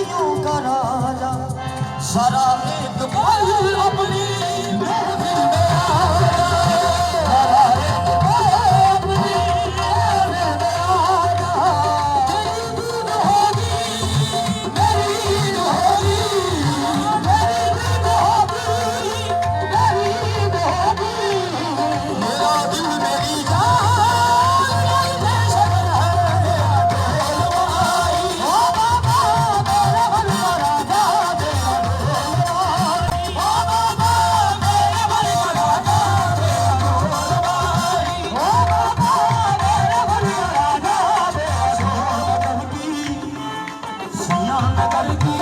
वादियों का राजा सारा एक पल अपनी महफिल में आजा, सारा एक पल अपनी महफिल में आजा। तेरी दीद होगी मेरी ईद होगी, मेरी दीद होगी मेरी ईद होगी। मेरा दिल मेरी जान बेशक है ढोलवाई, ओ बाबा मेरे मन का राजा तेरा ढोलवाई, ओ बाबा मेरे मन का राजा तेरा ढोलवाई, ओ बाबा मेरे मन का राजा तेरा ढोलवाई। सिया नगर की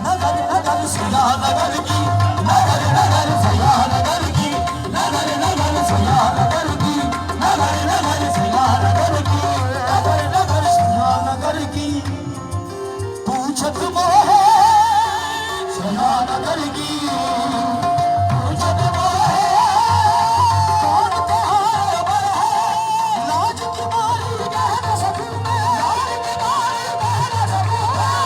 नगर नगर सिया नगर की नगर नगर सिया नगर की नगर नगर सिया नगर की नगर नगर सिया नगर की नगर नगर सिया नगर की पूछत मोहे सिया नगर की पूछत मोहे कौन तुम्हारा बर है, लाज की मारी कह न सकूं मैं, लाज की मारी कह न सकूं मैं।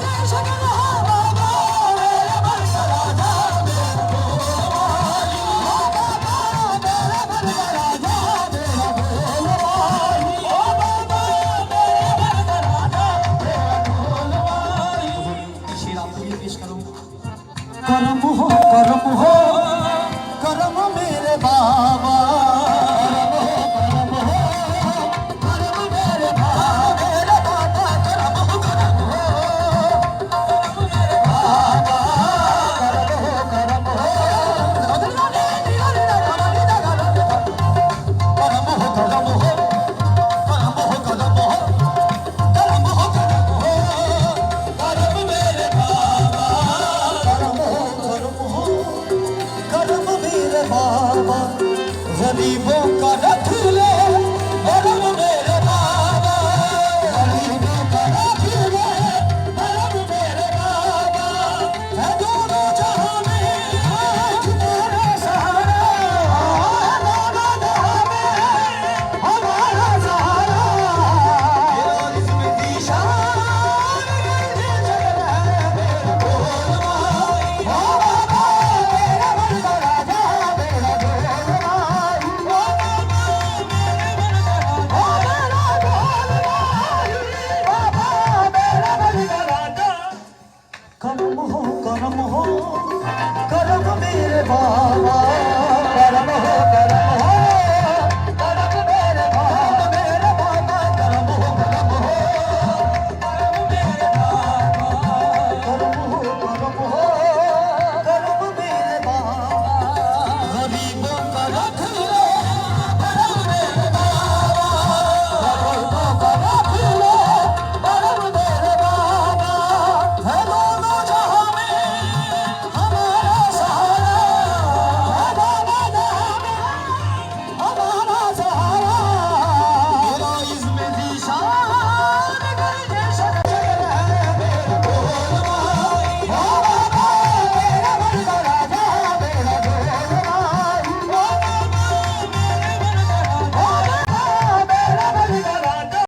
देश के बाबा मेरे मन का राजा मेरा ढोलवाई, ओ बाबा मेरे मन का राजा मेरा ढोलवाई, ओ बाबा मेरे मन का राजा मेरा ढोलवाई। शेर आपके लिए पेश करूं। करम हो